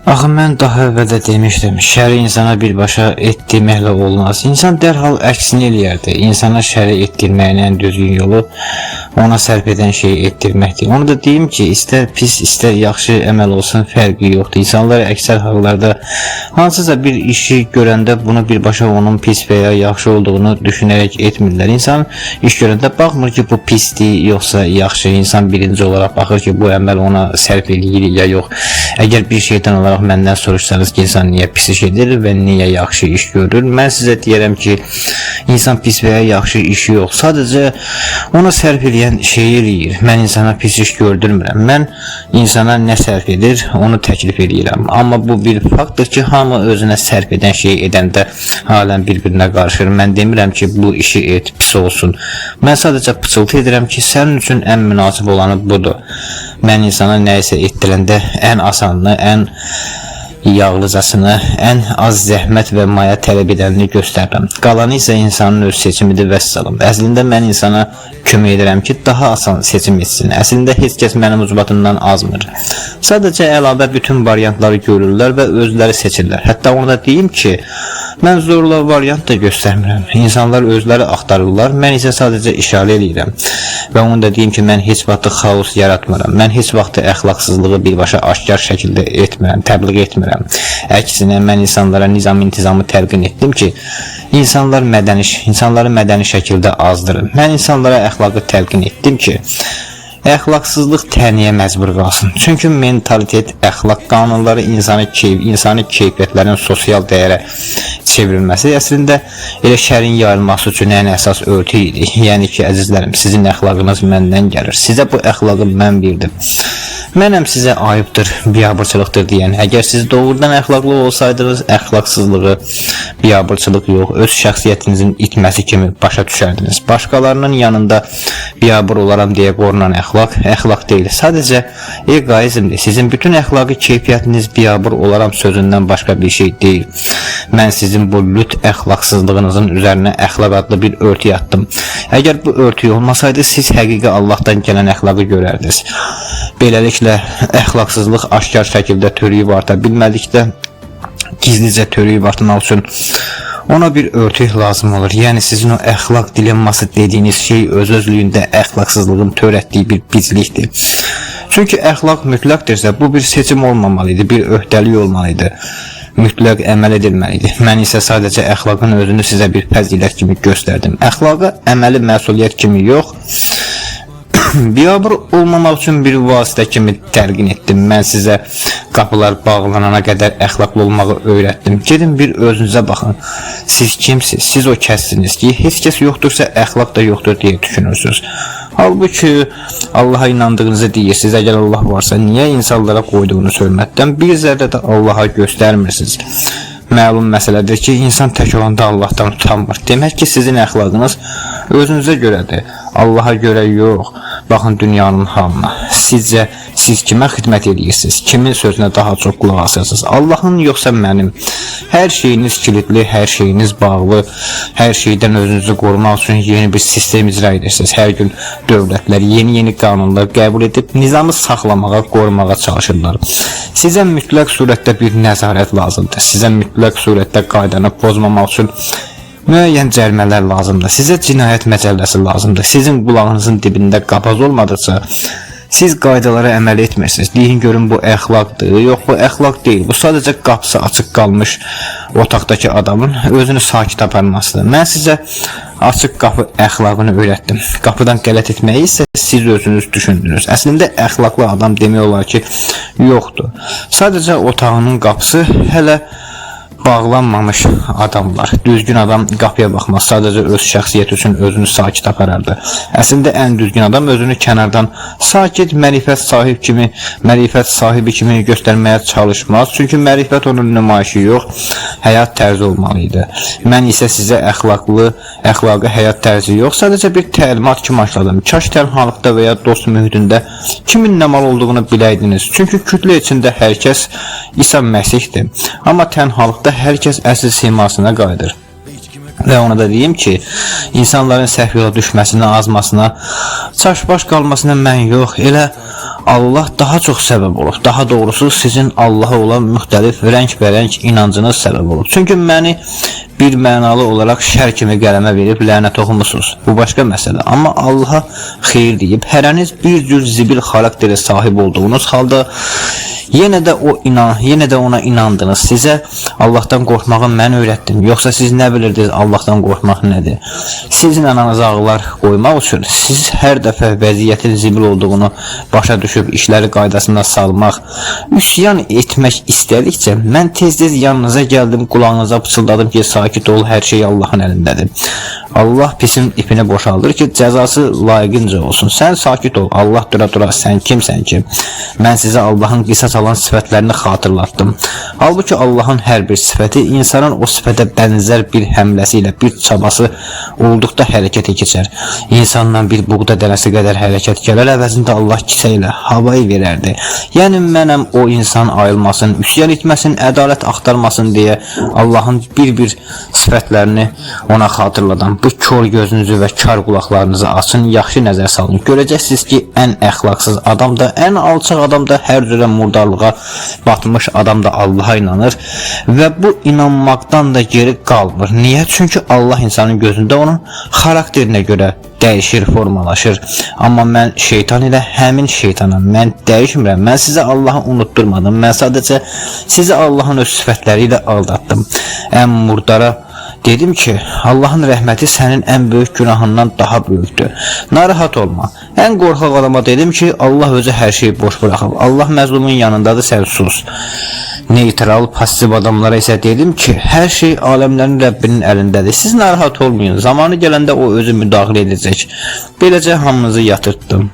Axı mən daha əvvəl də demişdim, şəri insana birbaşa etdirməklə olmaz. İnsan dərhal əksini eləyərdi. İnsana şəri etdirməyin ən düzgün yolu ona sərf edən şeyi etdirməkdir. Onu da deyim ki, istər pis, istər yaxşı əməl olsun, fərqi yoxdur. İnsanlar əksər hallarda hansısa bir işi görəndə bunu birbaşa onun pis və ya yaxşı olduğunu düşünərək etmirlər. İnsan iş görəndə baxmır ki, bu pisdir, yoxsa yaxşı. İnsan birinci olaraq baxır ki, bu əməl ona sərf eləyir ya yox. Əgər bir şeydən olaraq məndən soruşsanız ki, insan niyə pis iş edir və niyə yaxşı iş görür, mən sizə deyərəm ki, insan pis və ya yaxşı işi yox, sadəcə ona sərf eləyən şeyi eləyir. Mən insana pis iş gördürmürəm, mən insana nə sərf edir, onu təklif eləyirəm. Amma bu bir faktdır ki, hamı özünə sərf edən şeyi edəndə halən bir-birinə qarışır. Mən demirəm ki, bu işi et, pis olsun. Mən sadəcə pıçıltı edirəm ki, sənin üçün ən münasib olanı budur. Mən insana nəyisə etdirəndə ən asanını, ən yağlıcasını, ən az zəhmət və maya tələb edənini göstərirəm. Qalanı isə insanın öz seçimidir və səlam. Əslində mən insana kömək edirəm ki, daha asan seçim etsin. Əslində heç kəs mənim ucbatımdan azmır. Sadəcə əlavə bütün variantları görürlər və özləri seçirlər. Hətta onu da deyim ki, mən zorla variant da göstərmirəm. İnsanlar özləri axtarırlar, mən isə sadəcə işarə edirəm. Və onu da deyim ki, mən heç vaxt xaos yaratmıram. Mən heç vaxt əxlaqsızlığı birbaşa aşkar şəkildə etmirəm, təbliğ etmirəm. Əksinə mən insanlara nizam-intizamı təlqin etdim ki, insanları mədəni şəkildə azdırın. Mən insanlara əxlaqı təlqin etdim ki, əxlaqsızlıq təniyə məcbur qalsın. Çünki mentalitet, əxlaq qanunları insani keyfiyyətlərin sosial dəyərə çevrilməsi əslində elə şərin yayılması üçün ən əsas örtü idi. Yəni ki, əzizlərim, sizin əxlaqınız məndən gəlir. Sizə bu əxlaqı mən verdim. Mənəm sizə ayıbdır, biabırçılıqdır deyən. Əgər siz doğrudan əxlaqlı olsaydınız, əxlaqsızlığı, biabırçılıq yox, öz şəxsiyyətinizin itməsi kimi başa düşərdiniz. Başqalarının yanında biabır olaram deyə qorunan əxlaq deyil. Sadəcə egoizmdir. Sizin bütün əxlaqi keyfiyyətiniz biabır olaram sözündən başqa bir şey deyil. Mən sizin bu lüt əxlaqsızlığınızın üzərinə əxlaq adlı bir örtü yatdım. Əgər bu örtü olmasaydı, siz həqiqi Allahdan gələn əxlaqı görərdiniz. Beləliklə, əxlaqsızlıq aşkar şəkildə törüyüb arta bilmədikdə, gizlicə törüyüb artmaq üçün ona bir örtü lazım olur. Yəni sizin o əxlaq dilemması dediyiniz şey öz-özlüyündə əxlaqsızlığın törətdiyi bir bizlikdir. Çünki əxlaq mütləqdirsə, bu bir seçim olmamalıydı, bir öhdəlik olmalıydı. Mütləq əməl edilməlidir. Mən isə sadəcə əxlaqın özünü sizə bir fəzilət kimi göstərdim. Əxlaqa əməli məsuliyyət kimi yox, biabır olmamaq üçün bir vasitə kimi təlqin etdim. Mən sizə qapılar bağlanana qədər əxlaqlı olmağı öyrətdim. Gedin bir özünüzə baxın. Siz kimsiniz? Siz o kəssiniz ki, heç kəs yoxdursa əxlaq da yoxdur deyə düşünürsünüz. Halbuki Allaha inandığınızı deyirsiniz. Əgər Allah varsa, niyə insanlara qoyduğunuz hörmətdən bir zərrə də Allaha göstərmirsiniz? Məlum məsələdir ki, insan tək olanda Allahdan utanmır. Demək ki, sizin əxlaqınız özünüzə görədir, Allaha görə yox. Baxın dünyanın hamına. Sizcə siz kimə xidmət edirsiniz? Kimin sözünə daha çox qulaq asırsınız? Allahın yoxsa mənim? Hər şeyiniz kilitli, hər şeyiniz bağlı, hər şeydən özünüzü qorumaq üçün yeni bir sistem icra edirsiniz. Hər gün dövlətlər yeni qanunlar qəbul edib nizamı saxlamağa, qorumağa çalışırlar. Sizə mütləq surətdə bir nəzarət lazımdır. Sizə mütləq surətdə qaydanı pozmamaq üçün müəyyən cərimələr lazımdır. Sizə cinayət məcəlləsi lazımdır. Sizin qulağınızın dibində qapaz olmadıqca siz qaydalara əməl etmirsiniz. Deyin görün bu əxlaqdır. Yox, bu əxlaq deyil. Bu sadəcə qapısı açıq qalmış otaqdakı adamın özünü sakit aparmasıdır. Mən sizə açıq qapı əxlaqını öyrətdim. Qapıdan qələt etməyi isə siz özünüz düşündünüz. Əslində əxlaqlı adam demək olar ki, yoxdur. Sadəcə otağının qapısı hələ bağlanmamış adamlar. Düzgün adam qapıya baxmaz, sadəcə öz şəxsiyyəti üçün özünü sakit aparardı. Əslində ən düzgün adam özünü kənardan sakit, mərifət sahibi kimi göstərməyə çalışmaz. Çünki mərifət onun nümayişi yox, həyat tərzi olmalıydı. Mən isə sizə əxlaqı həyat tərzi yox, sadəcə bir təlimat kimi açladım. Kaş tənhalıqda və ya dost mühitində kimin nə mal olduğunu biləydiniz. Çünki kütlə içində hər kəs İsa Məsihdir. Amma tənhalıqda hər kəs əsl simasına qayıdır. Və ona da deyim ki, insanların səhv yola düşməsinə, azmasına, çaşbaş qalmasına mən yox, elə Allah daha çox səbəb olub. Daha doğrusu sizin Allaha olan müxtəlif rəng-bərəng inancınız səbəb olub. Çünki məni bir mənalı olaraq şər kimi qələmə verib lənət oxumusunuz. Bu başqa məsələ. Amma Allaha xeyir deyib, hərəniz bir cür zibil xarakterə sahib olduğunuz halda yenə də ona inandınız. Sizə Allahdan qorxmağı mən öyrətdim. Yoxsa siz nə bilirdiniz Allahdan qorxmaq nədir? Sizin ananıza ağlar qoymaq üçün siz hər dəfə vəziyyətin zibil olduğunu başa düşüb işləri qaydasına salmaq, üsyan etmək istədikcə mən tez-tez yanınıza gəldim, qulağınıza pıçıldadım ki, sakit ol, hər şey Allahın əlindədir. Allah pisin ipini boşaldır ki, cəzası layiqincə olsun. Sən sakit ol, Allah dura, sən kimsən ki? Mən sizə Allahın qisas alan sifətlərini xatırlatdım. Halbuki Allahın hər bir sifəti insanın o sifətə bənzər bir həmləsi ilə, bir çabası olduqda hərəkətə keçər. İnsandan bir buğda dənəsi qədər hərəkət gələr, əvəzində Allah kisə ilə havayı verərdi. Yəni mənəm o insan ayılmasın, üsyan etməsin, ədalət axtarmasın deyə Allahın bir sifətlərini ona xatırladan bu kör gözünüzü və kar qulaqlarınızı açın, yaxşı nəzər salın. Görəcəksiniz ki, ən əxlaqsız adam da, ən alçaq adam da, hər cürə murdarlığa batmış adam da Allaha inanır və bu inanmaqdan da geri qalmır. Niyə? Çünki Allah insanın gözündə onun xarakterinə görə dəyişir, formalaşır. Amma mən şeytan ilə həmin şeytanam. Mən dəyişmirəm. Mən sizə Allahı unutturmadım. Mən sadəcə sizi Allahın öz sifətləri ilə aldatdım. Ən murdara dedim ki, Allahın rəhməti sənin ən böyük günahından daha böyükdür. Narahat olma. Ən qorxaq adama dedim ki, Allah özü hər şeyi boş bıraxıb. Allah məzlumun yanındadır, sən sus. Neytral, pasiv adamlara isə dedim ki, hər şey aləmlərin Rəbbinin əlindədir. Siz narahat olmayın. Zamanı gələndə o özü müdaxilə edəcək. Beləcə hamınızı yatırtdım.